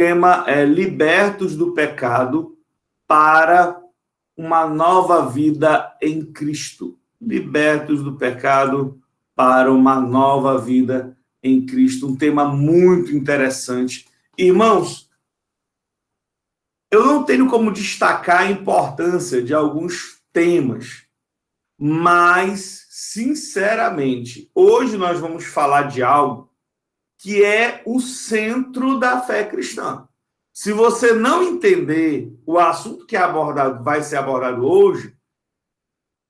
tema é Libertos do Pecado para uma nova vida em Cristo. Libertos do pecado para uma nova vida em Cristo. Um tema muito interessante. Irmãos, eu não tenho como destacar a importância de alguns temas, mas, sinceramente, hoje nós vamos falar de algo que é o centro da fé cristã. Se você não entender o assunto que vai ser abordado hoje,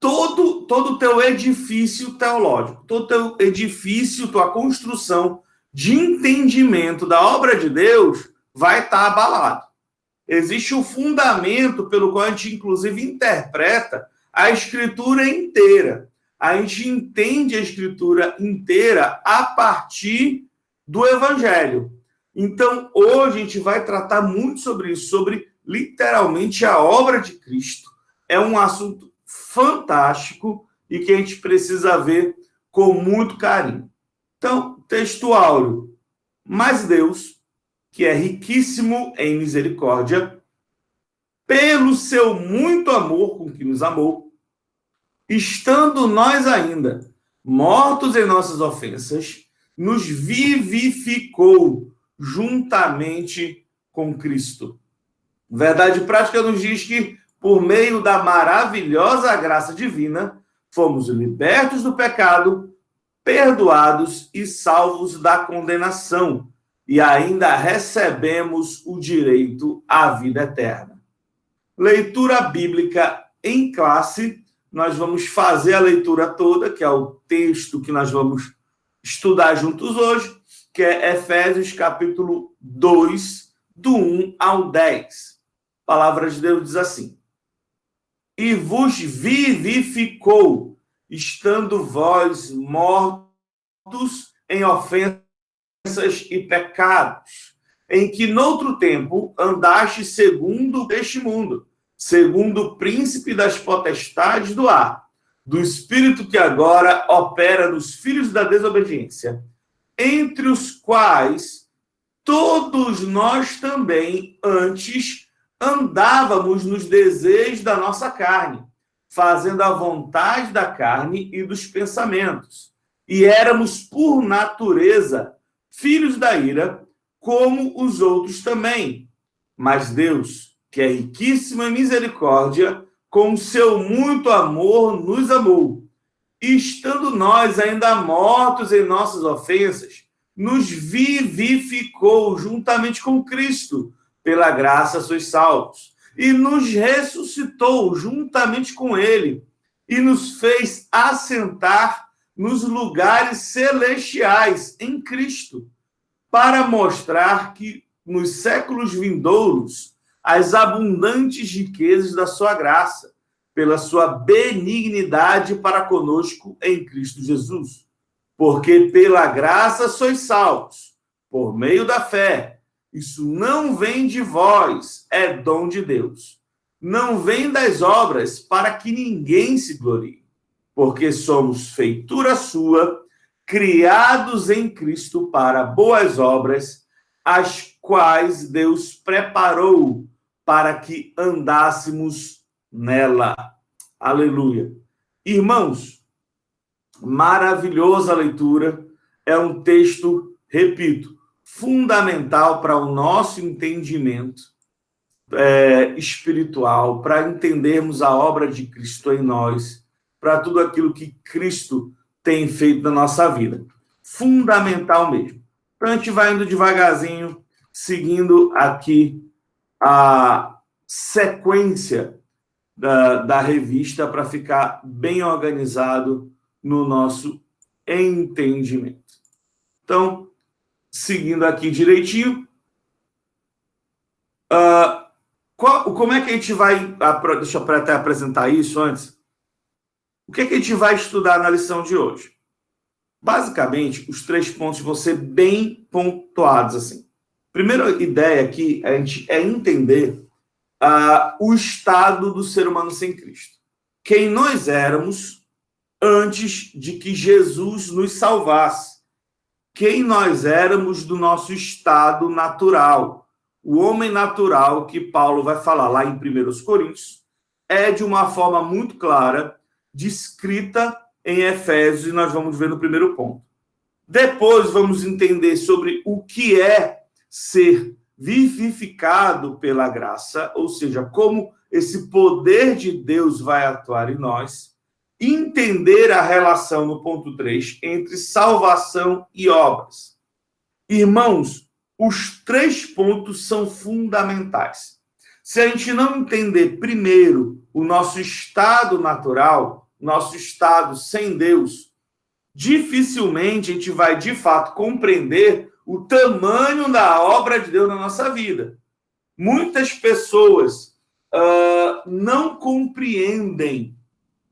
todo o teu edifício teológico, todo o teu edifício, tua construção de entendimento da obra de Deus vai estar abalado. Existe o fundamento pelo qual a gente, inclusive, interpreta a Escritura inteira. A gente entende a Escritura inteira a partir do Evangelho. Então, hoje a gente vai tratar muito sobre isso, sobre literalmente a obra de Cristo. É um assunto fantástico e que a gente precisa ver com muito carinho. Então, texto áureo. Mas Deus, que é riquíssimo em misericórdia, pelo seu muito amor com que nos amou, estando nós ainda mortos em nossas ofensas, nos vivificou juntamente com Cristo. Verdade prática nos diz que, por meio da maravilhosa graça divina, fomos libertos do pecado, perdoados e salvos da condenação, e ainda recebemos o direito à vida eterna. Leitura bíblica em classe. Nós vamos fazer a leitura toda, que é o texto que nós vamos estudar juntos hoje, que é Efésios capítulo 2, do 1 ao 10. A palavra de Deus diz assim: E vos vivificou, estando vós mortos em ofensas e pecados, em que noutro tempo andaste segundo este mundo, segundo o príncipe das potestades do ar, do espírito que agora opera nos filhos da desobediência, entre os quais todos nós também antes andávamos nos desejos da nossa carne, fazendo a vontade da carne e dos pensamentos, e éramos por natureza filhos da ira, como os outros também. Mas Deus, que é riquíssimo em misericórdia, com seu muito amor nos amou, e estando nós ainda mortos em nossas ofensas, nos vivificou juntamente com Cristo. Pela graça sois salvos. E nos ressuscitou juntamente com ele, e nos fez assentar nos lugares celestiais em Cristo, para mostrar que nos séculos vindouros as abundantes riquezas da sua graça, pela sua benignidade para conosco em Cristo Jesus. Porque pela graça sois salvos, por meio da fé. Isso não vem de vós, é dom de Deus. Não vem das obras, para que ninguém se glorie. Porque somos feitura sua, criados em Cristo para boas obras, as quais Deus preparou para que andássemos nela. Aleluia. Irmãos, maravilhosa leitura. É um texto, repito, fundamental para o nosso entendimento espiritual, para entendermos a obra de Cristo em nós, para tudo aquilo que Cristo tem feito na nossa vida. Fundamental mesmo. Então, a gente vai indo devagarzinho, seguindo aqui a sequência da revista para ficar bem organizado no nosso entendimento. Então, seguindo aqui direitinho, como é que a gente vai... Deixa eu até apresentar isso antes. O que é que a gente vai estudar na lição de hoje? Basicamente, os 3 pontos vão ser bem pontuados, assim. Primeira ideia aqui é entender o estado do ser humano sem Cristo. Quem nós éramos antes de que Jesus nos salvasse. Quem nós éramos do nosso estado natural. o homem natural, que Paulo vai falar lá em 1 Coríntios, é de uma forma muito clara, descrita em Efésios, e nós vamos ver no primeiro ponto. Depois vamos entender sobre o que é ser vivificado pela graça, ou seja, como esse poder de Deus vai atuar em nós, entender a relação, no ponto 3, entre salvação e obras. Irmãos, os 3 pontos são fundamentais. Se a gente não entender primeiro o nosso estado natural, nosso estado sem Deus, dificilmente a gente vai, de fato, compreender o tamanho da obra de Deus na nossa vida. Muitas pessoas não compreendem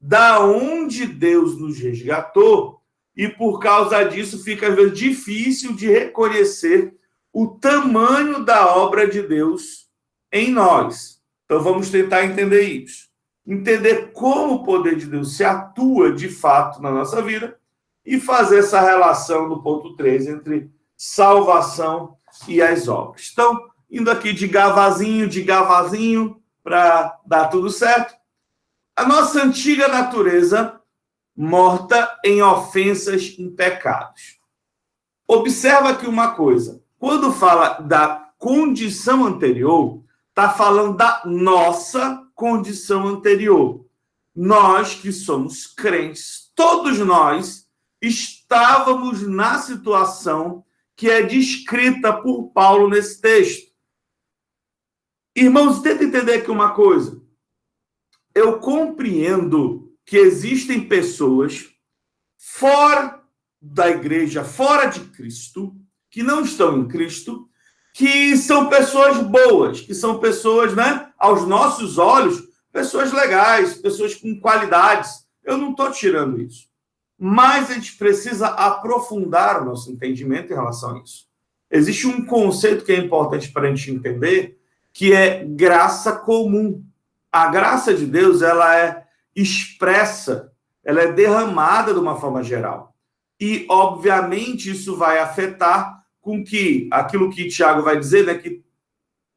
da onde Deus nos resgatou e, por causa disso, fica às vezes difícil de reconhecer o tamanho da obra de Deus em nós. Então, vamos tentar entender isso. Entender como o poder de Deus se atua, de fato, na nossa vida e fazer essa relação no ponto 3 entre salvação e as obras. Então, indo aqui de gavazinho, para dar tudo certo. A nossa antiga natureza, morta em ofensas e pecados. Observa aqui uma coisa. Quando fala da condição anterior, está falando da nossa condição anterior. Nós que somos crentes, todos nós estávamos na situação que é descrita por Paulo nesse texto. Irmãos, tenta entender aqui uma coisa. Eu compreendo que existem pessoas fora da igreja, fora de Cristo, que não estão em Cristo, que são pessoas boas, que são pessoas, né, aos nossos olhos, pessoas legais, pessoas com qualidades. Eu não estou tirando isso. Mas a gente precisa aprofundar o nosso entendimento em relação a isso. Existe um conceito que é importante para a gente entender, que é graça comum. A graça de Deus, ela é expressa, ela é derramada de uma forma geral. E, obviamente, isso vai afetar com que, aquilo que Tiago vai dizer, né, que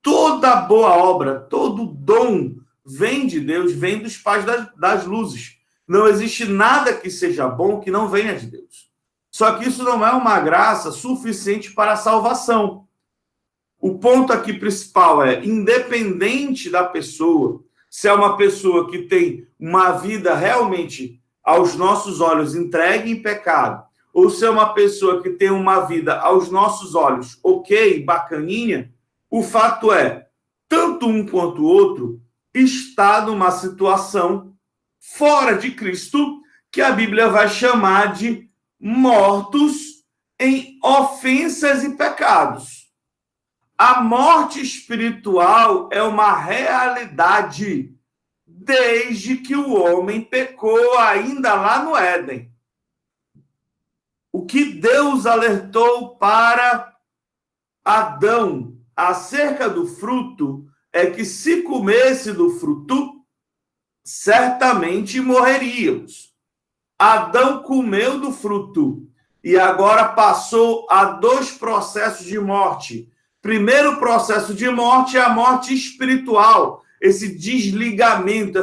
toda boa obra, todo dom vem de Deus, vem dos pais das luzes. Não existe nada que seja bom que não venha de Deus. Só que isso não é uma graça suficiente para a salvação. O ponto aqui principal é, independente da pessoa, se é uma pessoa que tem uma vida realmente, aos nossos olhos, entregue em pecado, ou se é uma pessoa que tem uma vida, aos nossos olhos, ok, bacaninha, o fato é, tanto um quanto o outro está numa situação fora de Cristo, que a Bíblia vai chamar de mortos em ofensas e pecados. A morte espiritual é uma realidade desde que o homem pecou ainda lá no Éden. O que Deus alertou para Adão acerca do fruto é que se comesse do fruto, certamente morreríamos. Adão comeu do fruto e agora passou a 2 processos de morte. Primeiro processo de morte é a morte espiritual, esse desligamento,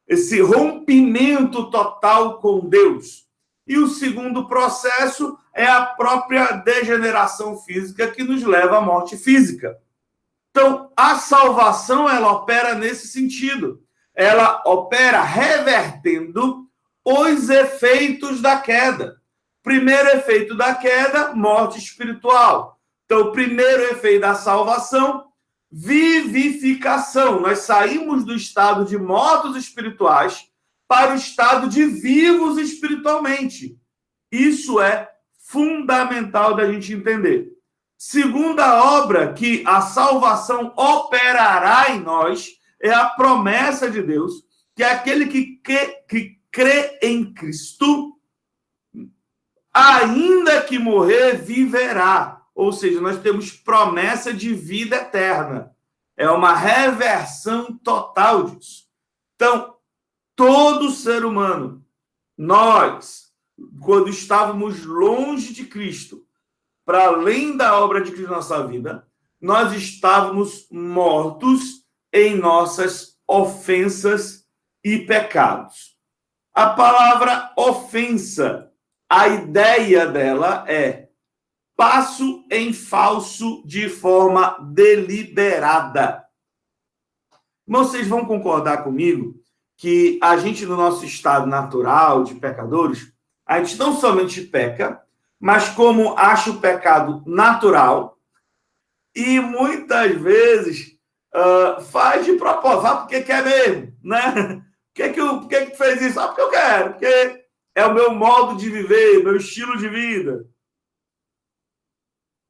esse rompimento total com Deus. E o segundo processo é a própria degeneração física que nos leva à morte física. Então, a salvação, ela opera nesse sentido. Ela opera revertendo os efeitos da queda. Primeiro efeito da queda, morte espiritual. Então, o primeiro efeito da salvação, vivificação. Nós saímos do estado de mortos espirituais para o estado de vivos espiritualmente. Isso é fundamental da gente entender. Segunda obra que a salvação operará em nós é a promessa de Deus, que é aquele que crê em Cristo, ainda que morrer, viverá. Ou seja, nós temos promessa de vida eterna. É uma reversão total disso. Então, todo ser humano, nós, quando estávamos longe de Cristo, para além da obra de Cristo na nossa vida, nós estávamos mortos em nossas ofensas e pecados. A palavra ofensa, a ideia dela é passo em falso de forma deliberada. Vocês vão concordar comigo que a gente, no nosso estado natural de pecadores, a gente não somente peca, mas como acha o pecado natural e muitas vezes faz de propósito, faz porque quer mesmo, né? Por que fez isso? Porque eu quero, porque é o meu modo de viver, meu estilo de vida.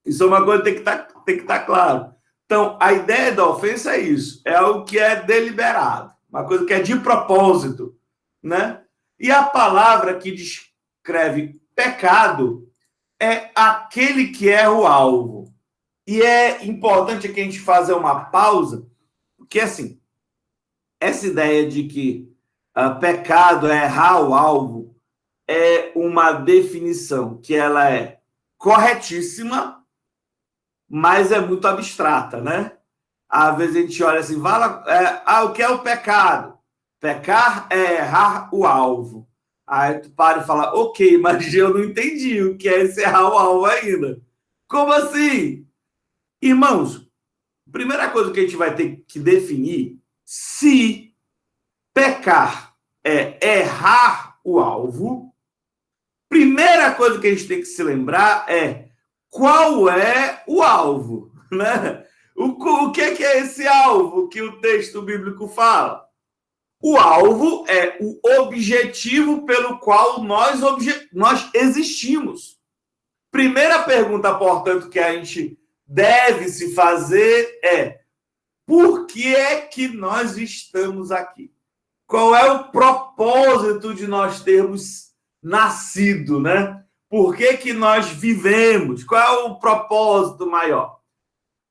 Isso é uma coisa que tem que estar claro. Então, a ideia da ofensa é isso, é algo que é deliberado, uma coisa que é de propósito, né? E a palavra que descreve pecado é aquele que é o alvo. E é importante aqui a gente fazer uma pausa, porque, assim, essa ideia de que pecado é errar o alvo é uma definição que ela é corretíssima, mas é muito abstrata, né? Às vezes a gente olha assim, o que é o pecado? Pecar é errar o alvo. Aí tu para e fala, ok, mas eu não entendi o que é esse errar o alvo ainda. Como assim? Irmãos, primeira coisa que a gente vai ter que definir, se pecar é errar o alvo, primeira coisa que a gente tem que se lembrar é qual é o alvo, né? O que é esse alvo que o texto bíblico fala? O alvo é o objetivo pelo qual nós existimos. Primeira pergunta, portanto, que a gente deve se fazer é: por que é que nós estamos aqui? Qual é o propósito de nós termos nascido, né? Por que nós vivemos? Qual é o propósito maior?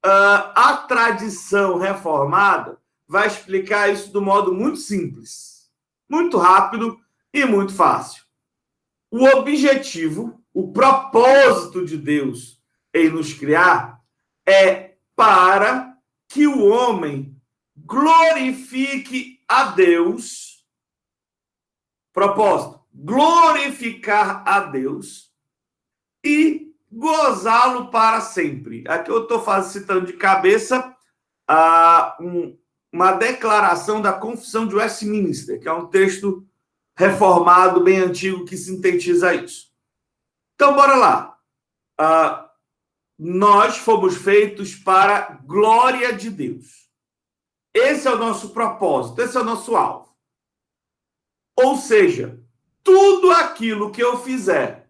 A tradição reformada vai explicar isso de um modo muito simples, muito rápido e muito fácil. O objetivo, o propósito de Deus em nos criar é para que o homem glorifique a Deus. Propósito, glorificar a Deus e gozá-lo para sempre. Aqui eu estou citando de cabeça uma declaração da Confissão de Westminster, que é um texto reformado, bem antigo, que sintetiza isso. Então, bora lá. Nós fomos feitos para a glória de Deus. Esse é o nosso propósito, esse é o nosso alvo. Ou seja, tudo aquilo que eu fizer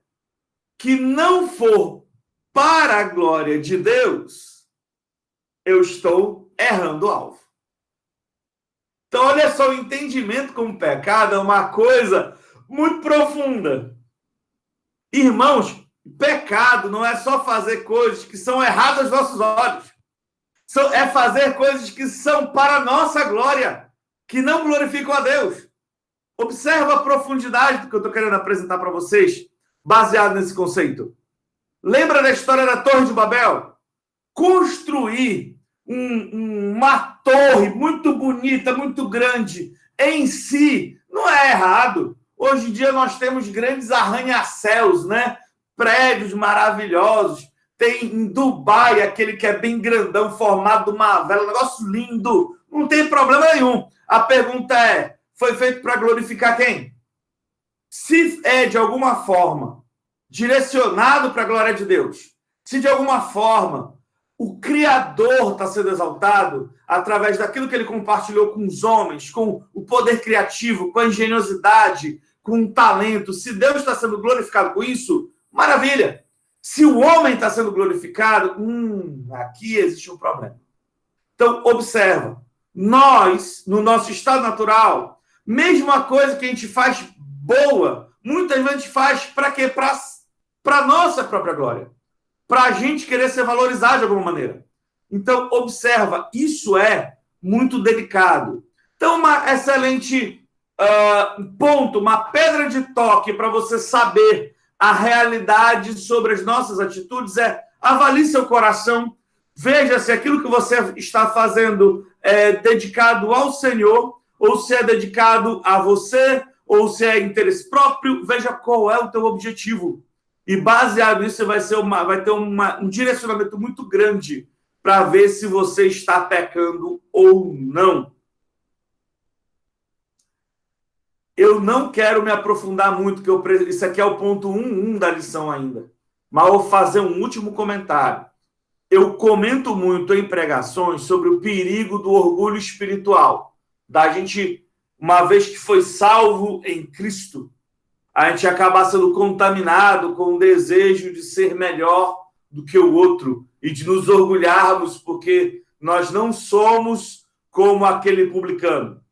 que não for para a glória de Deus, eu estou errando o alvo. Então, olha só, o entendimento como pecado é uma coisa muito profunda. Irmãos, pecado não é só fazer coisas que são erradas aos nossos olhos. É fazer coisas que são para a nossa glória, que não glorificam a Deus. Observa a profundidade do que eu estou querendo apresentar para vocês, baseado nesse conceito. Lembra da história da Torre de Babel? Construir uma torre muito bonita, muito grande, em si, não é errado. Hoje em dia nós temos grandes arranha-céus, né? Prédios maravilhosos. Tem em Dubai aquele que é bem grandão, formado de uma vela, um negócio lindo. Não tem problema nenhum. A pergunta é, foi feito para glorificar quem? Se é de alguma forma direcionado para a glória de Deus, se de alguma forma o Criador está sendo exaltado através daquilo que ele compartilhou com os homens, com o poder criativo, com a engenhosidade, com o talento, se Deus está sendo glorificado com isso, maravilha. Se o homem está sendo glorificado, aqui existe um problema. Então, observa, nós, no nosso estado natural, mesmo a coisa que a gente faz boa, muitas vezes a gente faz para quê? Para a nossa própria glória. Para a gente querer ser valorizado de alguma maneira. Então, observa, isso é muito delicado. Então, uma excelente ponto, uma pedra de toque para você saber a realidade sobre as nossas atitudes é avalie seu coração, Veja se aquilo que você está fazendo é dedicado ao Senhor, ou se é dedicado a você, ou se é interesse próprio. Veja qual é o teu objetivo. E baseado nisso, você vai ter um direcionamento muito grande para ver se você está pecando ou não. Eu não quero me aprofundar muito, isso aqui é o ponto 1.1 da lição ainda. Mas vou fazer um último comentário. Eu comento muito em pregações sobre o perigo do orgulho espiritual. Da gente, uma vez que foi salvo em Cristo, a gente acabar sendo contaminado com o desejo de ser melhor do que o outro e de nos orgulharmos porque nós não somos como aquele publicano.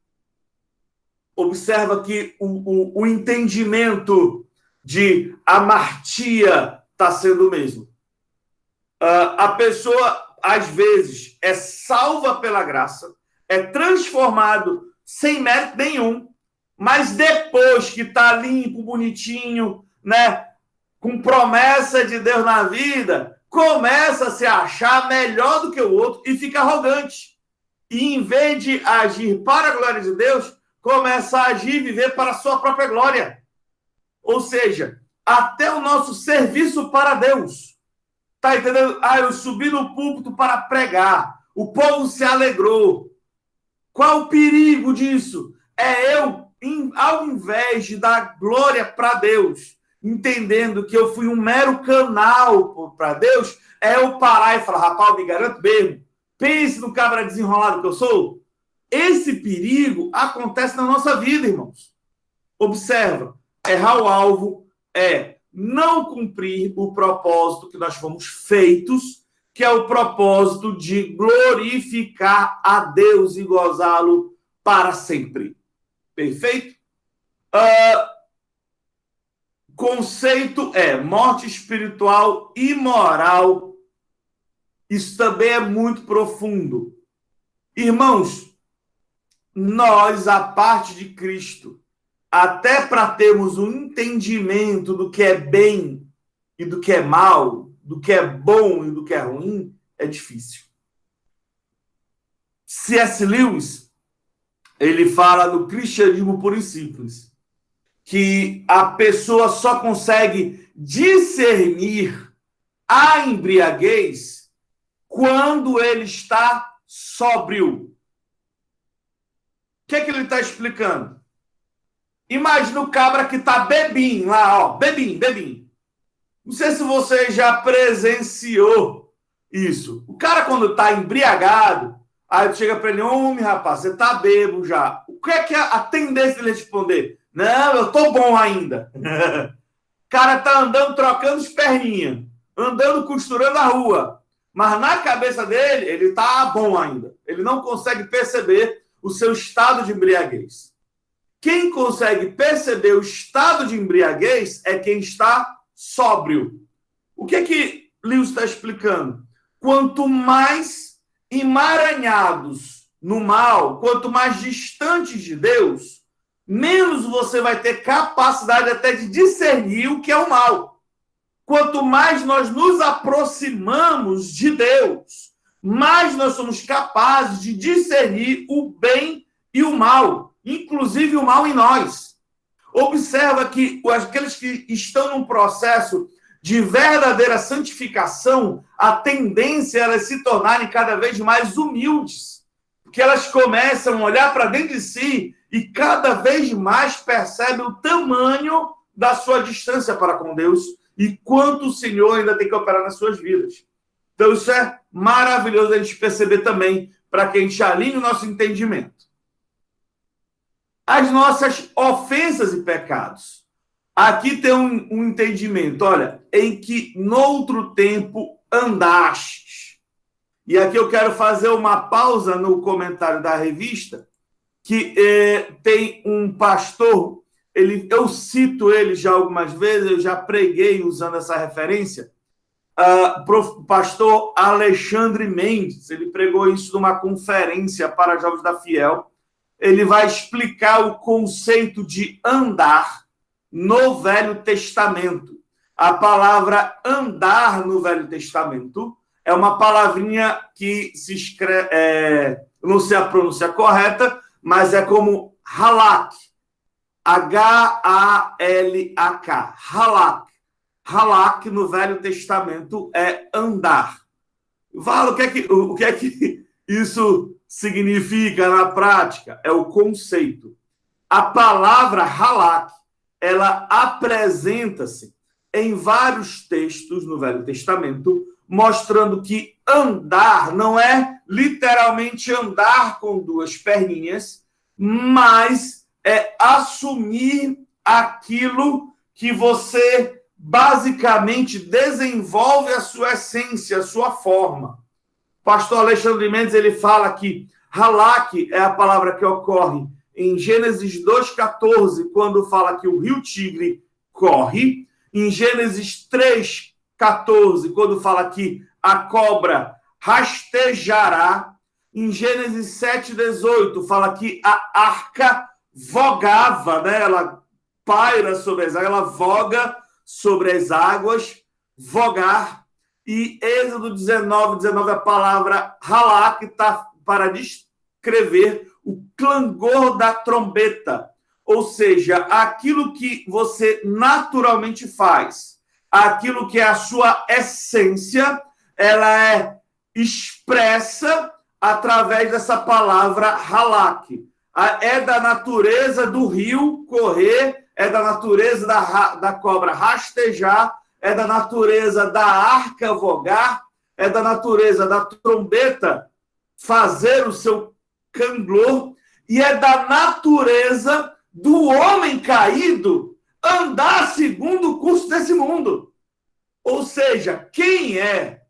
Observa que o entendimento de amartia está sendo o mesmo. A pessoa, às vezes, é salva pela graça, é transformado sem mérito nenhum, mas depois que está limpo, bonitinho, né, com promessa de Deus na vida, começa a se achar melhor do que o outro e fica arrogante. E em vez de agir para a glória de Deus, começa a agir e viver para a sua própria glória. Ou seja, até o nosso serviço para Deus. Tá entendendo? Eu subi no púlpito para pregar. O povo se alegrou. Qual o perigo disso? É eu, ao invés de dar glória para Deus, entendendo que eu fui um mero canal para Deus, é eu parar e falar, rapaz, me garanto mesmo. Pense no cabra desenrolado que eu sou. Esse perigo acontece na nossa vida, irmãos. Observa, errar o alvo é não cumprir o propósito que nós fomos feitos, que é o propósito de glorificar a Deus e gozá-lo para sempre. Perfeito? Conceito é morte espiritual e moral. Isso também é muito profundo. Irmãos, nós, a parte de Cristo, até para termos um entendimento do que é bem e do que é mal, do que é bom e do que é ruim, é difícil. C.S. Lewis, ele fala no Cristianismo Puro e Simples, que a pessoa só consegue discernir a embriaguez quando ele está sóbrio. O que é que ele está explicando? Imagina o cabra que está bebinho lá, ó, bebinho. Não sei se você já presenciou isso. O cara, quando está embriagado, aí tu chega para ele, homem, rapaz, você está bebo já. O que é a tendência dele responder? Não, eu tô bom ainda. O cara tá andando, trocando as perninhas, andando, costurando a rua. Mas na cabeça dele, ele tá bom ainda. Ele não consegue perceber o seu estado de embriaguez. Quem consegue perceber o estado de embriaguez é quem está sóbrio. O que Lewis está explicando? Quanto mais emaranhados no mal, quanto mais distantes de Deus, menos você vai ter capacidade até de discernir o que é o mal. Quanto mais nós nos aproximamos de Deus, mais nós somos capazes de discernir o bem e o mal, inclusive o mal em nós. Observa que aqueles que estão num processo de verdadeira santificação, a tendência é elas se tornarem cada vez mais humildes, porque elas começam a olhar para dentro de si e cada vez mais percebem o tamanho da sua distância para com Deus e quanto o Senhor ainda tem que operar nas suas vidas. Então isso é maravilhoso a gente perceber também, para que a gente alinhe o nosso entendimento. As nossas ofensas e pecados. Aqui tem um entendimento, olha, em que noutro tempo andastes. E aqui eu quero fazer uma pausa no comentário da revista, que tem um pastor, eu cito ele já algumas vezes, eu já preguei usando essa referência, pastor Alexandre Mendes, ele pregou isso numa conferência para jovens da Fiel. Ele vai explicar o conceito de andar no Velho Testamento. A palavra andar no Velho Testamento é uma palavrinha que se escreve, não sei a pronúncia correta, mas é como halak. H-A-L-A-K. Halak. Halak, no Velho Testamento, é andar. Fala, o que é que isso significa na prática? É o conceito. A palavra halak, ela apresenta-se em vários textos no Velho Testamento, mostrando que andar não é literalmente andar com duas perninhas, mas é assumir aquilo que você basicamente desenvolve a sua essência, a sua forma. Pastor Alexandre Mendes, ele fala que halak é a palavra que ocorre em Gênesis 2,14, quando fala que o rio Tigre corre, em Gênesis 3,14, quando fala que a cobra rastejará, em Gênesis 7,18, fala que a arca vogava, né? Ela paira sobre as águas, ela voga sobre as águas, vogar. E Êxodo 19, a palavra halak está para descrever o clangor da trombeta, ou seja, aquilo que você naturalmente faz, aquilo que é a sua essência, ela é expressa através dessa palavra halak. É da natureza do rio correr, é da natureza da cobra rastejar, é da natureza da arca vogar, é da natureza da trombeta fazer o seu canglor, e é da natureza do homem caído andar segundo o curso desse mundo. Ou seja, quem é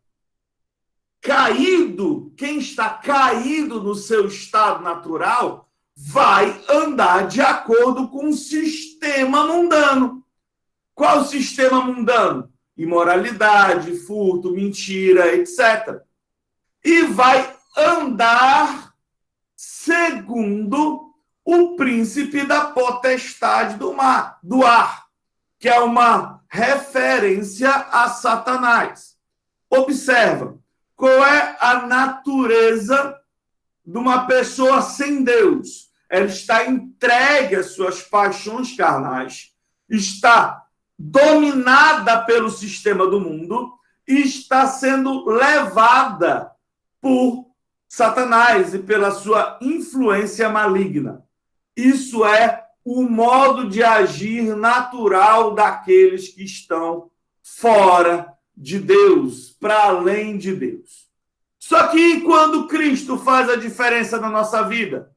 caído, quem está caído no seu estado natural, vai andar de acordo com o sistema mundano. Qual o sistema mundano? Imoralidade, furto, mentira, etc. E vai andar segundo o príncipe da potestade do ar, que é uma referência a Satanás. Observa, qual é a natureza de uma pessoa sem Deus? Ela está entregue às suas paixões carnais, está dominada pelo sistema do mundo e está sendo levada por Satanás e pela sua influência maligna. Isso é o modo de agir natural daqueles que estão fora de Deus, para além de Deus. Só que quando Cristo faz a diferença na nossa vida?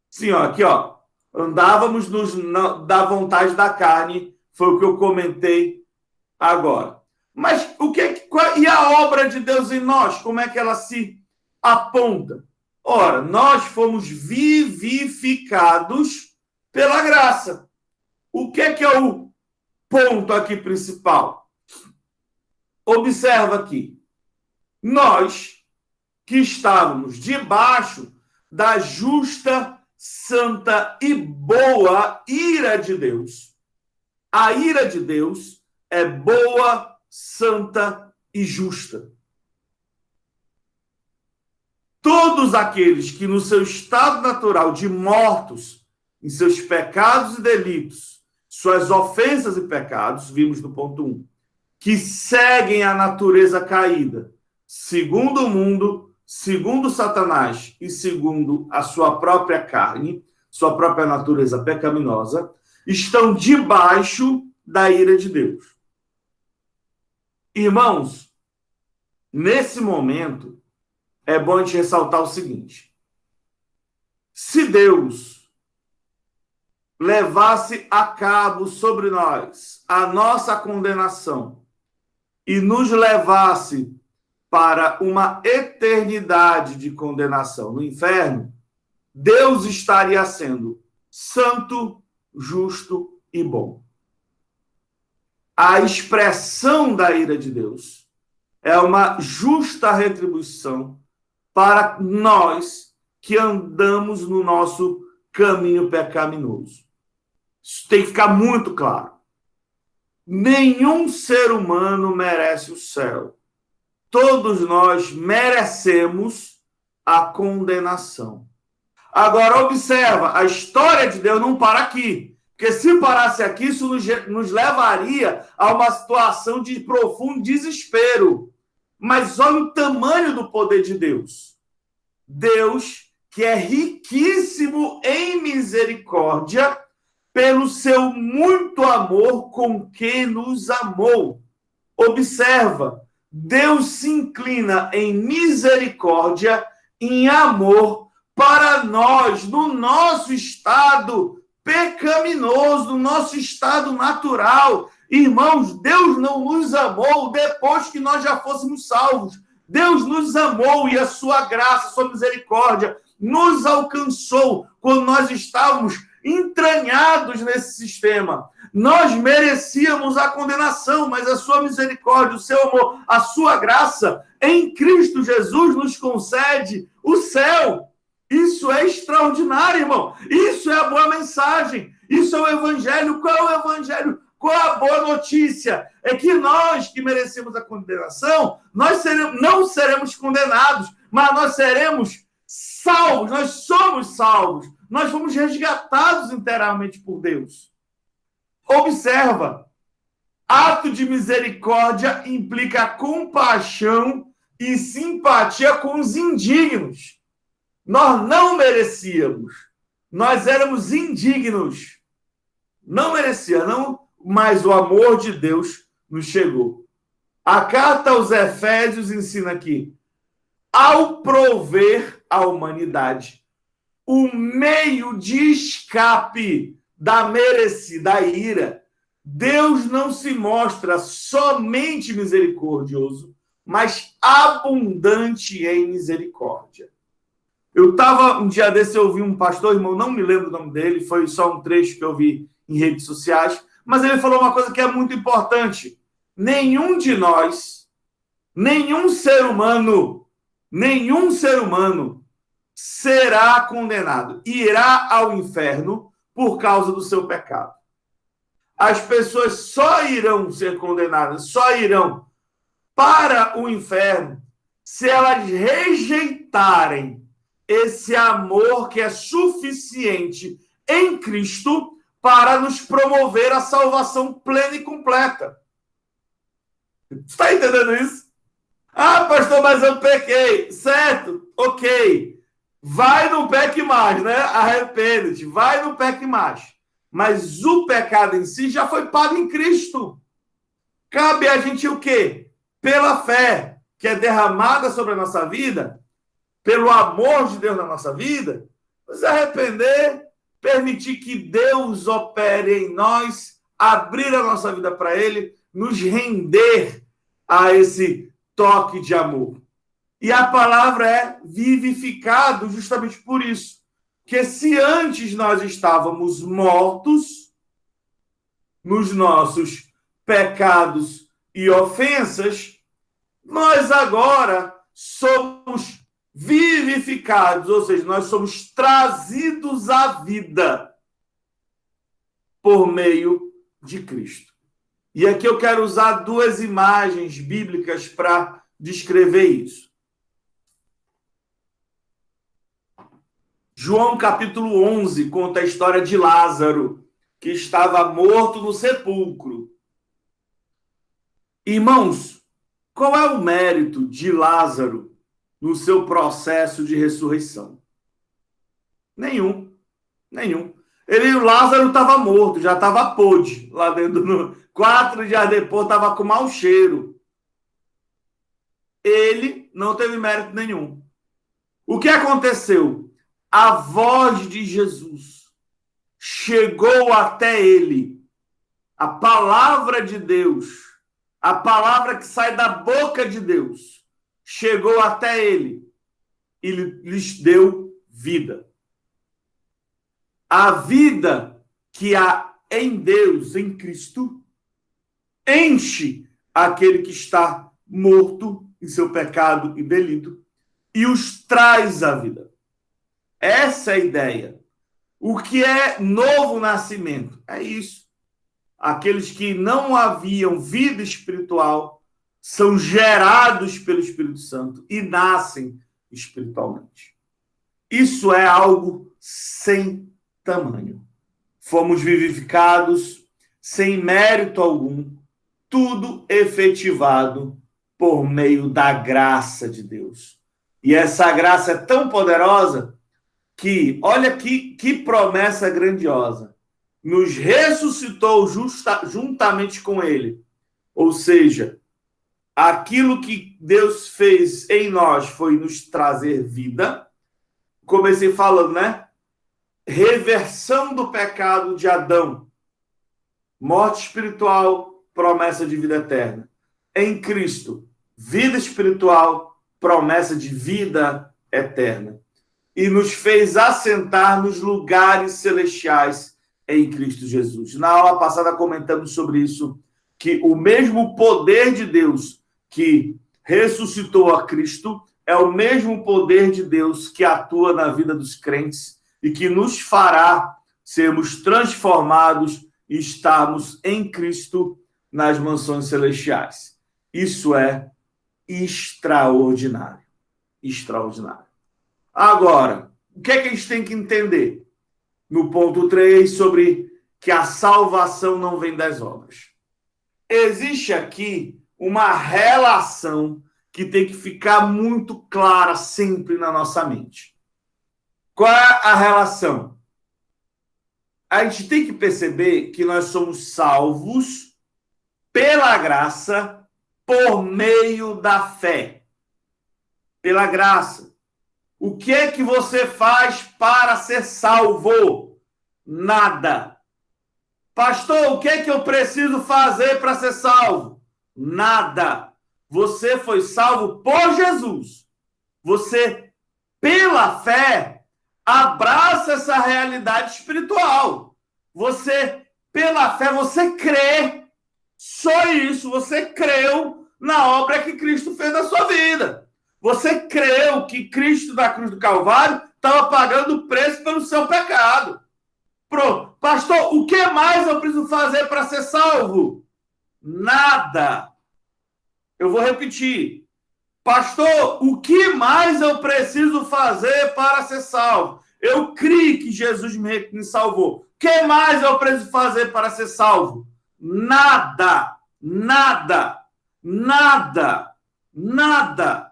Sim, ó, aqui, ó, andávamos da vontade da carne, foi o que eu comentei agora. Mas e a obra de Deus em nós? Como é que ela se aponta? Ora, nós fomos vivificados pela graça. O que é o ponto aqui principal? Observa aqui. Nós que estávamos debaixo da justa, santa e boa ira de Deus. A ira de Deus é boa, santa e justa. Todos aqueles que no seu estado natural de mortos, em seus pecados e delitos, suas ofensas e pecados, vimos no ponto 1, que seguem a natureza caída, segundo o mundo, segundo Satanás e segundo a sua própria carne, sua própria natureza pecaminosa, estão debaixo da ira de Deus. Irmãos, nesse momento, é bom a gente ressaltar o seguinte: se Deus levasse a cabo sobre nós a nossa condenação e nos levasse para uma eternidade de condenação no inferno, Deus estaria sendo santo, justo e bom. A expressão da ira de Deus é uma justa retribuição para nós que andamos no nosso caminho pecaminoso. Isso tem que ficar muito claro. Nenhum ser humano merece o céu. todos nós merecemos a condenação. Agora, observa, a história de Deus não para aqui. Porque se parasse aqui, isso nos levaria a uma situação de profundo desespero. Mas olha o tamanho do poder de Deus. Deus, que é riquíssimo em misericórdia, pelo seu muito amor com que nos amou. Observa, Deus se inclina em misericórdia, em amor, para nós, no nosso estado pecaminoso, no nosso estado natural. Irmãos, Deus não nos amou depois que nós já fôssemos salvos. Deus nos amou e a sua graça, a sua misericórdia nos alcançou quando nós estávamos entranhados nesse sistema. Nós merecíamos a condenação, mas a sua misericórdia, o seu amor, a sua graça em Cristo Jesus nos concede o céu. Isso é extraordinário, irmão. Isso é a boa mensagem. Isso é o evangelho. Qual é o evangelho? Qual é a boa notícia? É que nós que merecemos a condenação, não seremos condenados, mas nós seremos salvos. Nós somos salvos. Nós fomos resgatados inteiramente por Deus. Observa, ato de misericórdia implica compaixão e simpatia com os indignos. Nós não merecíamos. Nós éramos indignos. Não merecia, não, mas o amor de Deus nos chegou. A carta aos Efésios ensina aqui, ao prover à humanidade o meio de escape da merecida ira, Deus não se mostra somente misericordioso, mas abundante em misericórdia. Um dia desse, eu ouvi um pastor, irmão, não me lembro o nome dele, foi só um trecho que eu vi em redes sociais, mas ele falou uma coisa que é muito importante. Nenhum de nós, nenhum ser humano será condenado, irá ao inferno por causa do seu pecado. As pessoas só irão ser condenadas, só irão para o inferno se elas rejeitarem esse amor que é suficiente em Cristo para nos promover a salvação plena e completa. Está entendendo isso? Ah, pastor, mas eu pequei. Certo, ok. Vai, não peque mais, né? Arrepende-te, vai, não peque mais. Mas o pecado em si já foi pago em Cristo. Cabe a gente o quê? Pela fé que é derramada sobre a nossa vida, pelo amor de Deus na nossa vida, nos arrepender, permitir que Deus opere em nós, abrir a nossa vida para Ele, nos render a esse toque de amor. E a palavra é vivificado justamente por isso. Que se antes nós estávamos mortos nos nossos pecados e ofensas, nós agora somos vivificados, ou seja, nós somos trazidos à vida por meio de Cristo. E aqui eu quero usar duas imagens bíblicas para descrever isso. João capítulo 11 conta a história de Lázaro, que estava morto no sepulcro. Irmãos, qual é o mérito de Lázaro no seu processo de ressurreição? Nenhum. O Lázaro estava morto, já estava podre lá dentro. 4 dias depois estava com mau cheiro. Ele não teve mérito nenhum. O que aconteceu? A voz de Jesus chegou até ele. A palavra de Deus, a palavra que sai da boca de Deus, chegou até ele e lhes deu vida. A vida que há em Deus, em Cristo, enche aquele que está morto em seu pecado e delito e os traz à vida. Essa é a ideia. O que é novo nascimento? É isso. Aqueles que não haviam vida espiritual são gerados pelo Espírito Santo e nascem espiritualmente. Isso é algo sem tamanho. Fomos vivificados sem mérito algum, tudo efetivado por meio da graça de Deus. E essa graça é tão poderosa que, olha que promessa grandiosa, nos ressuscitou juntamente com ele. Ou seja, aquilo que Deus fez em nós foi nos trazer vida. Comecei falando, né? Reversão do pecado de Adão. Morte espiritual, promessa de vida eterna. Em Cristo, vida espiritual, promessa de vida eterna. E nos fez assentar nos lugares celestiais em Cristo Jesus. Na aula passada comentamos sobre isso, que o mesmo poder de Deus que ressuscitou a Cristo é o mesmo poder de Deus que atua na vida dos crentes e que nos fará sermos transformados e estarmos em Cristo nas mansões celestiais. Isso é extraordinário. Extraordinário. Agora, o que é que a gente tem que entender? No ponto 3, sobre que a salvação não vem das obras. Existe aqui uma relação que tem que ficar muito clara sempre na nossa mente. Qual é a relação? A gente tem que perceber que nós somos salvos pela graça por meio da fé. Pela graça. O que é que você faz para ser salvo? Nada. Pastor, o que é que eu preciso fazer para ser salvo? Nada. Você foi salvo por Jesus. Você, pela fé, abraça essa realidade espiritual. Você, pela fé, você crê. Só isso, você creu na obra que Cristo fez na sua vida. Você creu que Cristo da cruz do Calvário estava pagando o preço pelo seu pecado. Pronto. Pastor, o que mais eu preciso fazer para ser salvo? Nada. Eu vou repetir. Pastor, o que mais eu preciso fazer para ser salvo? Eu criei que Jesus me salvou. O que mais eu preciso fazer para ser salvo? Nada. Nada. Nada. Nada.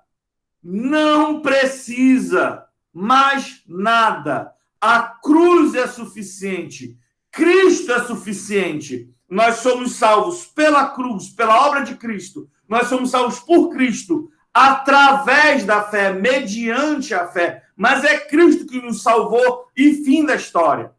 Não precisa mais nada. A cruz é suficiente. Cristo é suficiente. Nós somos salvos pela cruz, pela obra de Cristo. Nós somos salvos por Cristo, através da fé, mediante a fé. Mas é Cristo que nos salvou e fim da história.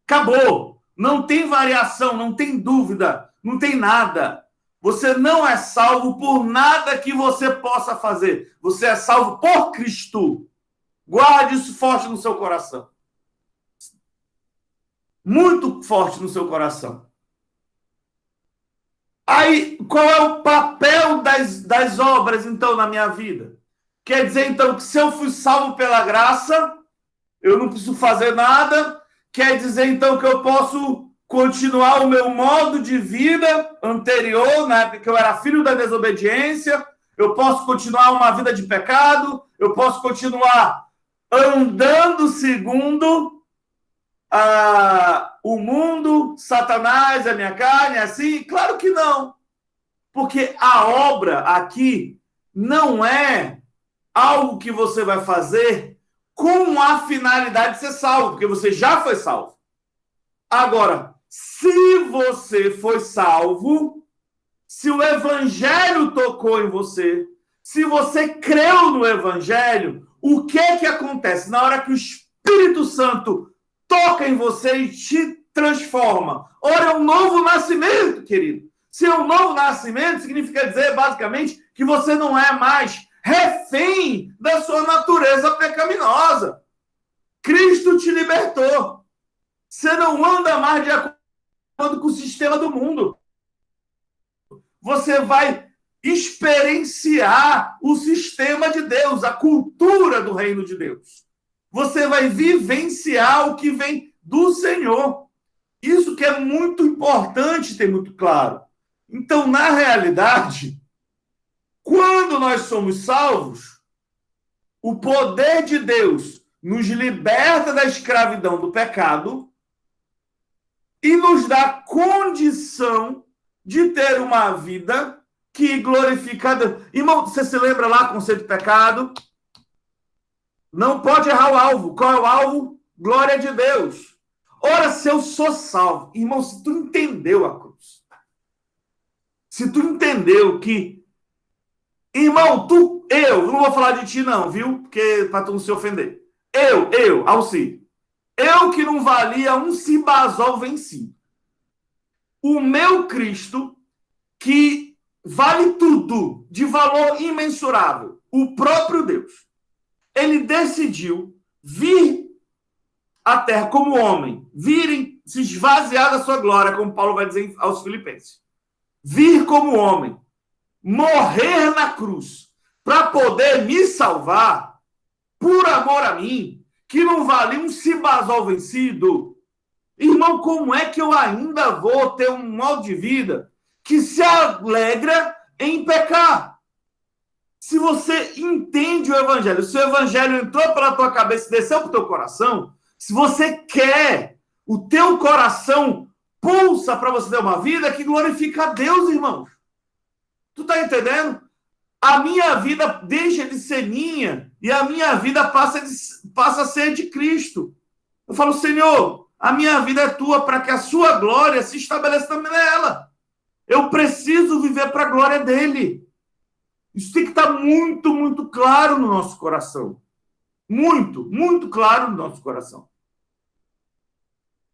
Acabou. Não tem variação, não tem dúvida, não tem nada. Você não é salvo por nada que você possa fazer. Você é salvo por Cristo. Guarde isso forte no seu coração. Muito forte no seu coração. Aí, qual é o papel das obras, então, na minha vida? Quer dizer, então, que se eu fui salvo pela graça, eu não preciso fazer nada. Quer dizer, então, que eu posso continuar o meu modo de vida anterior, na época que eu era filho da desobediência. Eu posso continuar uma vida de pecado. Eu posso continuar andando segundo o mundo, Satanás, a minha carne, assim? Claro que não. Porque a obra aqui não é algo que você vai fazer com a finalidade de ser salvo, porque você já foi salvo. Agora, se você foi salvo, se o evangelho tocou em você, se você creu no evangelho, o que é que acontece? Na hora que o Espírito Santo toca em você e te transforma. Ora, é um novo nascimento, querido. Se é um novo nascimento, significa dizer, basicamente, que você não é mais refém da sua natureza pecaminosa. Cristo te libertou. Você não anda mais de acordo com o sistema do mundo. Você vai experienciar o sistema de Deus, a cultura do reino de Deus. Você vai vivenciar o que vem do Senhor. Isso que é muito importante ter muito claro. Então, na realidade, Quando nós somos salvos, o poder de Deus nos liberta da escravidão do pecado e nos dá condição de ter uma vida que glorifica a Deus. Irmão, você se lembra lá, conceito de pecado? Não pode errar o alvo. Qual é o alvo? Glória de Deus. Ora, se eu sou salvo, irmão, se tu entendeu a cruz, se tu entendeu que, irmão, eu não vou falar de ti não, viu? Porque para tu não se ofender. Alci, eu que não valia um cibazol vencido. O meu Cristo, que vale tudo, de valor imensurável, o próprio Deus, ele decidiu vir à terra como homem, vir se esvaziar da sua glória, como Paulo vai dizer aos Filipenses. Vir como homem, morrer na cruz, para poder me salvar, por amor a mim, que não vale um cibazol vencido. Irmão, como é que eu ainda vou ter um modo de vida que se alegra em pecar? Se você entende o evangelho, se o evangelho entrou pela tua cabeça e desceu para o teu coração, se você quer, o teu coração pulsa para você ter uma vida que glorifica a Deus, irmãos. Tu tá entendendo? A minha vida deixa de ser minha e a minha vida passa a ser de Cristo. Eu falo, Senhor, a minha vida é tua para que a sua glória se estabeleça também nela. Eu preciso viver para a glória dele. Isso tem que estar muito, muito claro no nosso coração. Muito, muito claro no nosso coração.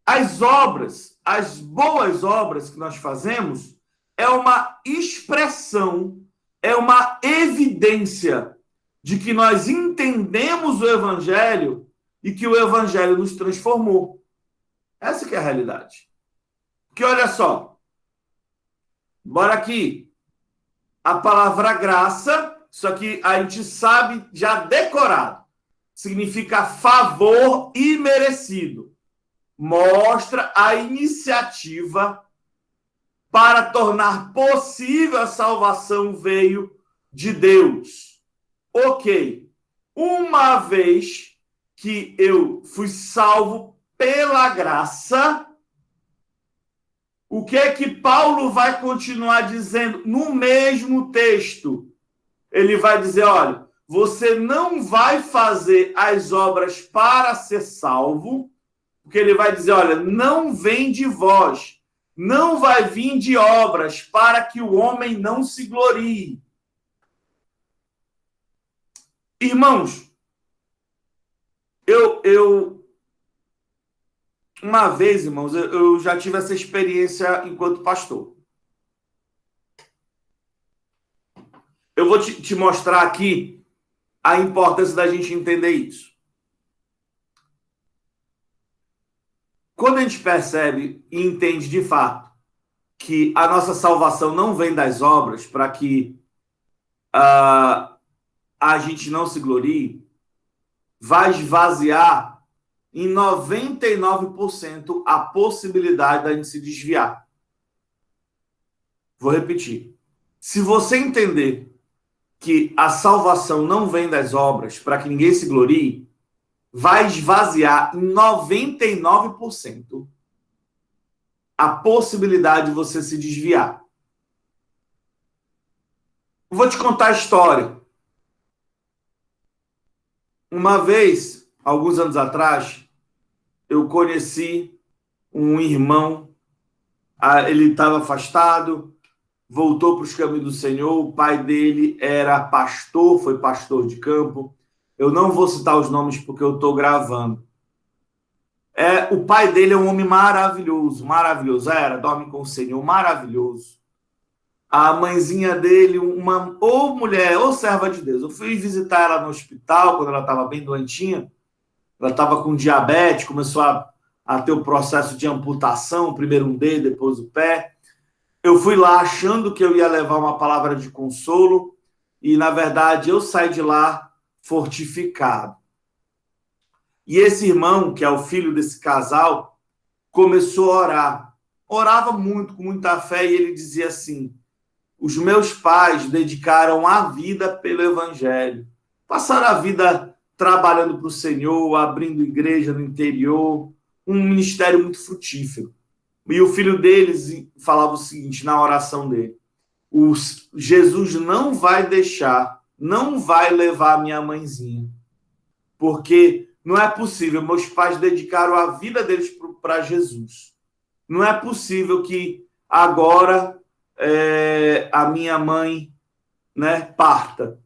As obras, as boas obras que nós fazemos, é uma expressão, é uma evidência de que nós entendemos o Evangelho e que o Evangelho nos transformou. Essa que é a realidade. Porque olha só, bora aqui. A palavra graça, isso aqui a gente sabe já decorado, significa favor imerecido. Mostra a iniciativa para tornar possível a salvação veio de Deus. Ok. Uma vez que eu fui salvo pela graça, o que é que Paulo vai continuar dizendo no mesmo texto? Ele vai dizer, olha, você não vai fazer as obras para ser salvo, porque ele vai dizer, olha, não vem de vós, não vai vir de obras para que o homem não se glorie. Irmãos, uma vez, irmãos, eu já tive essa experiência enquanto pastor. Eu vou te mostrar aqui a importância da gente entender isso. Quando a gente percebe e entende de fato que a nossa salvação não vem das obras para que a gente não se glorie, vai esvaziar em 99% a possibilidade da gente se desviar. Vou repetir. Se você entender que a salvação não vem das obras para que ninguém se glorie, vai esvaziar em 99% a possibilidade de você se desviar. Vou te contar a história. Uma vez, alguns anos atrás, eu conheci um irmão, ele estava afastado, voltou para os caminhos do Senhor, o pai dele era pastor, foi pastor de campo. Eu não vou citar os nomes porque eu estou gravando. O pai dele é um homem maravilhoso, maravilhoso. Dorme com o Senhor, maravilhoso. A mãezinha dele, ou mulher, ou serva de Deus. Eu fui visitar ela no hospital quando ela estava bem doentinha. Ela estava com diabetes, começou a ter o processo de amputação, primeiro um dedo, depois o pé. Eu fui lá achando que eu ia levar uma palavra de consolo e, na verdade, eu saí de lá fortificado. E esse irmão, que é o filho desse casal, começou a orar. Orava muito, com muita fé, e ele dizia assim, os meus pais dedicaram a vida pelo Evangelho. Passaram a vida trabalhando para o Senhor, abrindo igreja no interior, um ministério muito frutífero. E o filho deles falava o seguinte, na oração dele, Jesus não vai deixar, não vai levar a minha mãezinha, porque não é possível, meus pais dedicaram a vida deles para Jesus. Não é possível que agora a minha mãe, né, parta.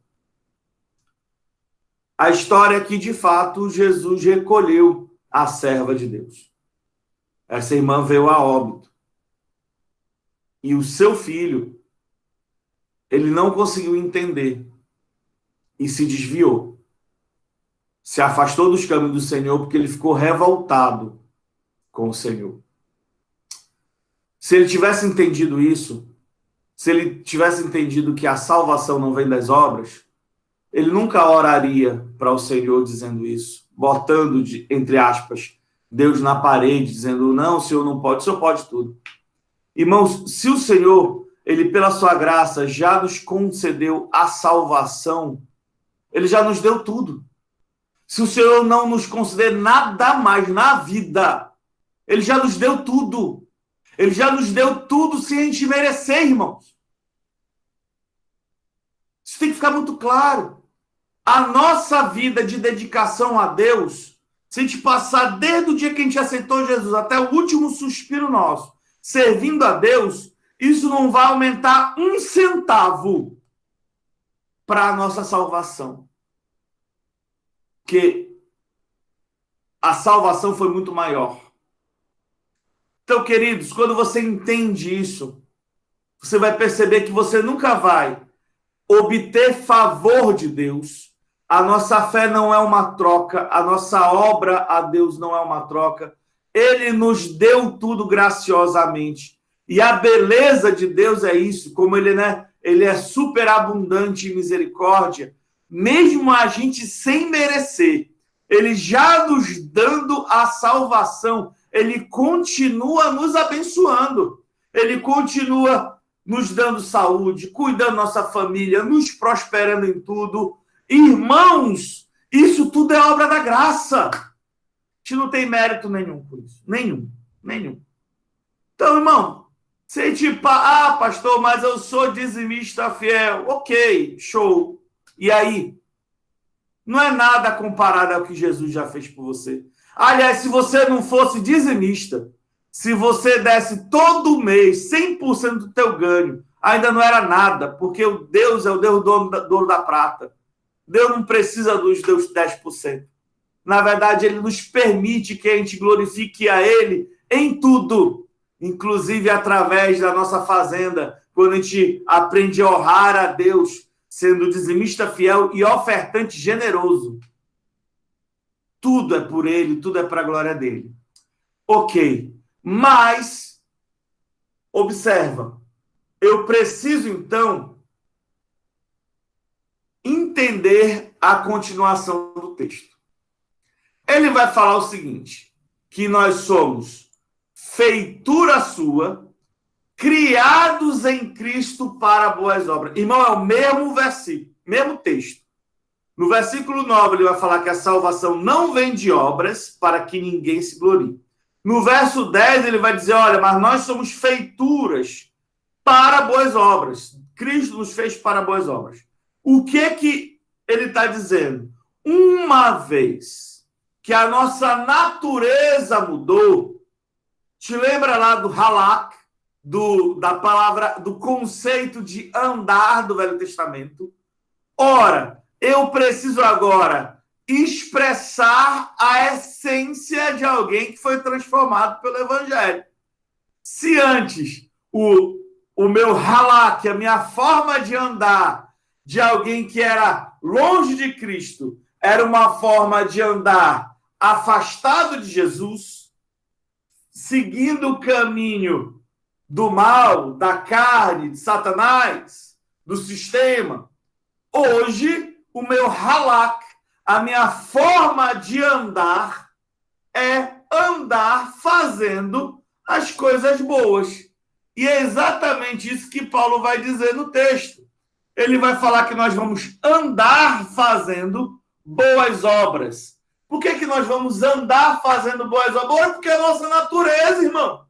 A história é que, de fato, Jesus recolheu a serva de Deus. Essa irmã veio a óbito. E o seu filho, ele não conseguiu entender e se desviou. Se afastou dos caminhos do Senhor porque ele ficou revoltado com o Senhor. Se ele tivesse entendido isso, se ele tivesse entendido que a salvação não vem das obras, ele nunca oraria para o Senhor dizendo isso, botando, entre aspas, Deus na parede, dizendo, não, o Senhor não pode, o Senhor pode tudo. Irmãos, se o Senhor, ele pela sua graça, já nos concedeu a salvação, ele já nos deu tudo. Se o Senhor não nos conceder nada mais na vida, ele já nos deu tudo. Ele já nos deu tudo sem a gente merecer, irmãos. Isso tem que ficar muito claro. A nossa vida de dedicação a Deus, se a gente passar desde o dia que a gente aceitou Jesus até o último suspiro nosso, servindo a Deus, isso não vai aumentar um centavo para a nossa salvação. Porque a salvação foi muito maior. Então, queridos, quando você entende isso, você vai perceber que você nunca vai obter favor de Deus. A nossa fé não é uma troca, a nossa obra a Deus não é uma troca. Ele nos deu tudo graciosamente. E a beleza de Deus é isso, como ele, né? Ele é superabundante em misericórdia, mesmo a gente sem merecer. Ele já nos dando a salvação, ele continua nos abençoando. Ele continua nos dando saúde, cuidando da nossa família, nos prosperando em tudo. Irmãos, isso tudo é obra da graça. A gente não tem mérito nenhum por isso. Nenhum. Então, irmão, você tipo, pastor, mas eu sou dizimista fiel. Ok, show. E aí? Não é nada comparado ao que Jesus já fez por você. Aliás, se você não fosse dizimista, se você desse todo mês 100% do teu ganho, ainda não era nada, porque o Deus é o Deus dono da prata. Deus não precisa dos 10%. Na verdade, ele nos permite que a gente glorifique a ele em tudo, inclusive através da nossa fazenda, quando a gente aprende a honrar a Deus, sendo dizimista fiel e ofertante generoso. Tudo é por ele, tudo é para a glória dele. Ok, mas, observa, eu preciso, então, entender a continuação do texto. Ele vai falar o seguinte, que nós somos feitura sua, criados em Cristo para boas obras. Irmão, é o mesmo versículo, mesmo texto. No versículo 9, ele vai falar que a salvação não vem de obras para que ninguém se glorie. No verso 10, ele vai dizer, olha, mas nós somos feituras para boas obras. Cristo nos fez para boas obras. O que ele está dizendo? Uma vez que a nossa natureza mudou, te lembra lá do halak, da palavra, do conceito de andar do Velho Testamento? Ora, eu preciso agora expressar a essência de alguém que foi transformado pelo Evangelho. Se antes o meu halak, a minha forma de andar de alguém que era longe de Cristo, era uma forma de andar afastado de Jesus, seguindo o caminho do mal, da carne, de Satanás, do sistema. Hoje, o meu halak, a minha forma de andar, é andar fazendo as coisas boas. E é exatamente isso que Paulo vai dizer no texto. Ele vai falar que nós vamos andar fazendo boas obras. Por que nós vamos andar fazendo boas obras? Porque é a nossa natureza, irmão.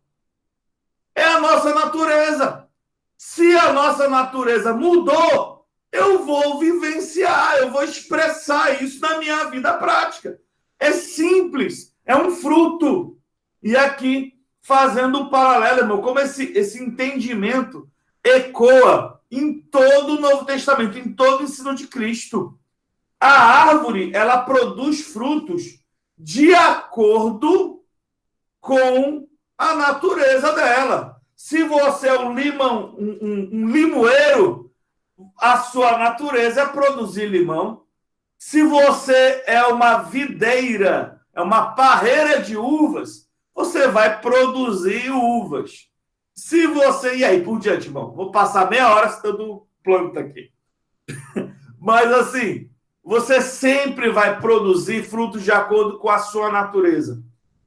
É a nossa natureza. Se a nossa natureza mudou, eu vou vivenciar, eu vou expressar isso na minha vida prática. É simples, é um fruto. E aqui, fazendo um paralelo, irmão, como esse entendimento ecoa em todo o Novo Testamento, em todo o ensino de Cristo. A árvore, ela produz frutos de acordo com a natureza dela. Se você é um limoeiro, a sua natureza é produzir limão. Se você é uma videira, é uma parreira de uvas, você vai produzir uvas. Se você... E aí, por diante, irmão? Vou passar meia hora citando planta aqui. Mas, assim, você sempre vai produzir frutos de acordo com a sua natureza.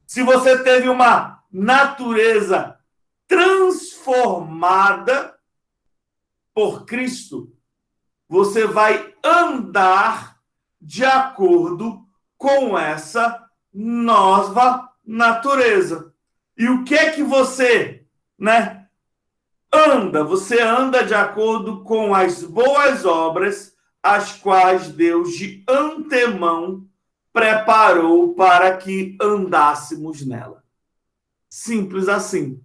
Se você teve uma natureza transformada por Cristo, você vai andar de acordo com essa nova natureza. E o que é que você, anda? Você anda de acordo com as boas obras, as quais Deus de antemão preparou para que andássemos nela. Simples assim.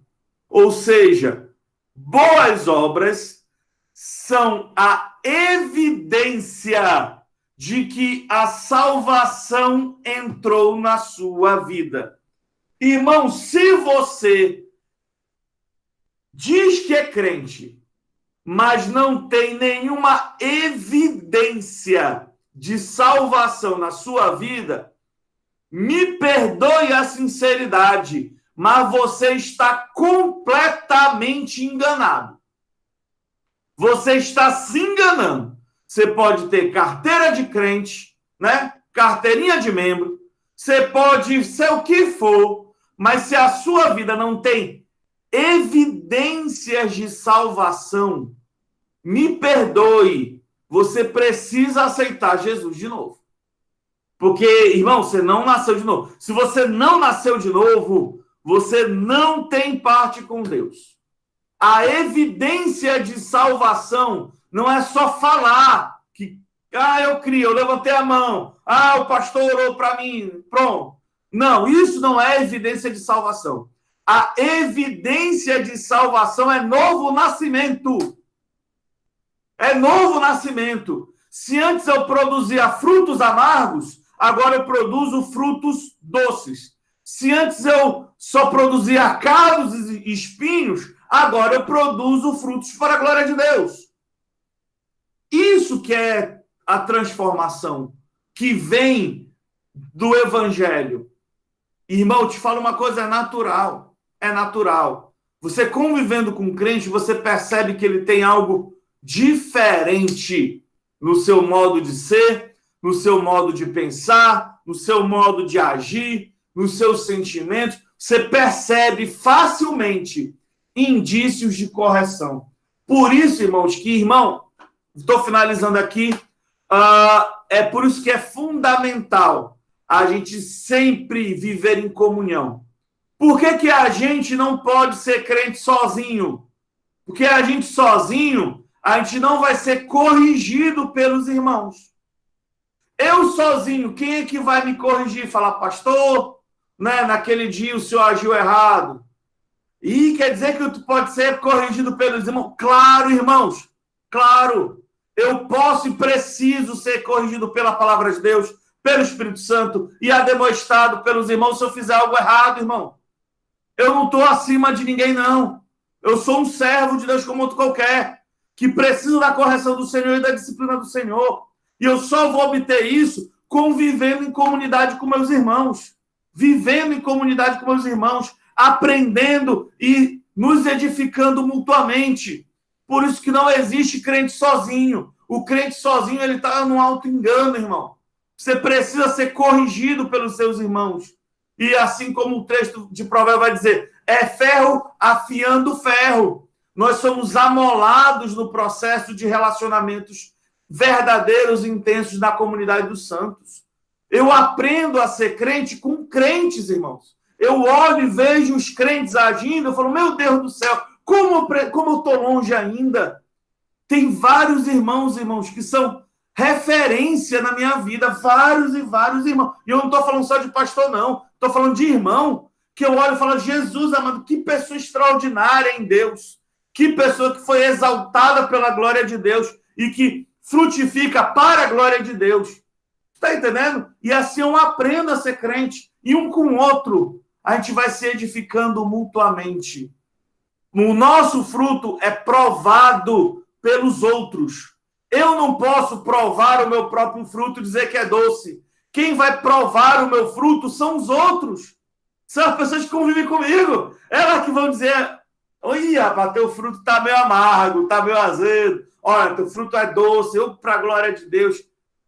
Ou seja, boas obras são a evidência de que a salvação entrou na sua vida. Irmão, se você diz que é crente, mas não tem nenhuma evidência de salvação na sua vida, me perdoe a sinceridade, mas você está completamente enganado. Você está se enganando. Você pode ter carteira de crente, carteirinha de membro, você pode ser o que for, mas se a sua vida não tem evidências de salvação, me perdoe, você precisa aceitar Jesus de novo. Porque, irmão, você não nasceu de novo. Se você não nasceu de novo, você não tem parte com Deus. A evidência de salvação não é só falar que, eu criei, eu levantei a mão, o pastor orou para mim, pronto. Não, isso não é evidência de salvação. A evidência de salvação é novo nascimento. É novo nascimento. Se antes eu produzia frutos amargos, agora eu produzo frutos doces. Se antes eu só produzia cardos e espinhos, agora eu produzo frutos para a glória de Deus. Isso que é a transformação que vem do Evangelho. Irmão, te falo uma coisa, é natural. É natural. Você convivendo com um crente, você percebe que ele tem algo diferente no seu modo de ser, no seu modo de pensar, no seu modo de agir, nos seus sentimentos. Você percebe facilmente indícios de correção. Por isso, irmãos, estou finalizando aqui, é por isso que é fundamental a gente sempre viver em comunhão. Por que a gente não pode ser crente sozinho? Porque a gente sozinho, a gente não vai ser corrigido pelos irmãos. Eu sozinho, quem é que vai me corrigir? Falar, pastor, naquele dia o senhor agiu errado. E quer dizer que tu pode ser corrigido pelos irmãos? Claro, irmãos, claro. Eu posso e preciso ser corrigido pela palavra de Deus, pelo Espírito Santo e ademoestado pelos irmãos se eu fizer algo errado, irmão. Eu não estou acima de ninguém, não. Eu sou um servo de Deus como outro qualquer, que precisa da correção do Senhor e da disciplina do Senhor. E eu só vou obter isso convivendo em comunidade com meus irmãos. Vivendo em comunidade com meus irmãos, aprendendo e nos edificando mutuamente. Por isso que não existe crente sozinho. O crente sozinho, ele está num auto-engano, irmão. Você precisa ser corrigido pelos seus irmãos. E assim como o texto de Provérbios vai dizer, é ferro afiando ferro. Nós somos amolados no processo de relacionamentos verdadeiros e intensos na comunidade dos santos. Eu aprendo a ser crente com crentes, irmãos. Eu olho e vejo os crentes agindo, eu falo, meu Deus do céu, como eu estou longe ainda. Tem vários irmãos, que são referência na minha vida, vários e vários irmãos. E eu não estou falando só de pastor, não. Estou falando de irmão, que eu olho e falo, Jesus, amado, que pessoa extraordinária em Deus. Que pessoa que foi exaltada pela glória de Deus e que frutifica para a glória de Deus. Está entendendo? E assim eu aprendo a ser crente. E um com o outro, a gente vai se edificando mutuamente. O nosso fruto é provado pelos outros. Eu não posso provar o meu próprio fruto e dizer que é doce. Quem vai provar o meu fruto são os outros. São as pessoas que convivem comigo. Elas que vão dizer, oi, rapaz, teu fruto está meio amargo, está meio azedo. Olha, teu fruto é doce. Eu, para a glória de Deus,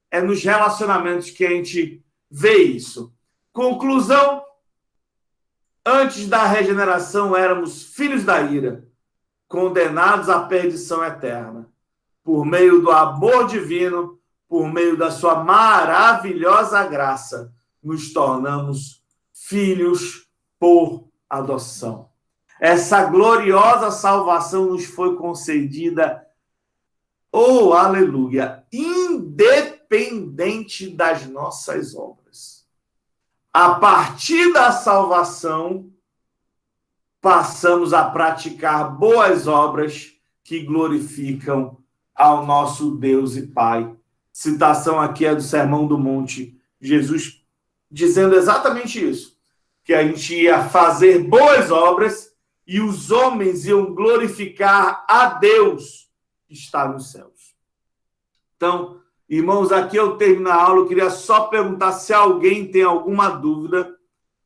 é nos relacionamentos que a gente vê isso. Conclusão, antes da regeneração éramos filhos da ira, condenados à perdição eterna. Por meio do amor divino, por meio da sua maravilhosa graça, nos tornamos filhos por adoção. Essa gloriosa salvação nos foi concedida, oh, aleluia, independente das nossas obras. A partir da salvação, passamos a praticar boas obras que glorificam ao nosso Deus e Pai. Citação aqui é do Sermão do Monte, Jesus dizendo exatamente isso, que a gente ia fazer boas obras e os homens iam glorificar a Deus que está nos céus. Então, irmãos, aqui eu termino a aula, eu queria só perguntar se alguém tem alguma dúvida.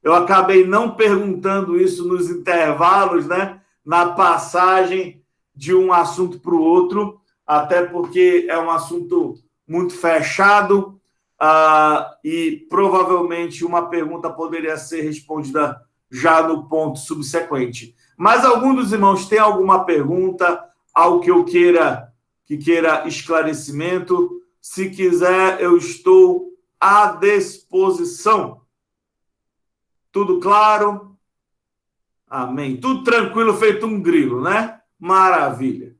Eu acabei não perguntando isso nos intervalos, né? Na passagem de um assunto para o outro, até porque é um assunto muito fechado e provavelmente uma pergunta poderia ser respondida já no ponto subsequente. Mas algum dos irmãos tem alguma pergunta, algo que eu queira esclarecimento? Se quiser, eu estou à disposição. Tudo claro? Amém. Tudo tranquilo, feito um grilo, né? Maravilha.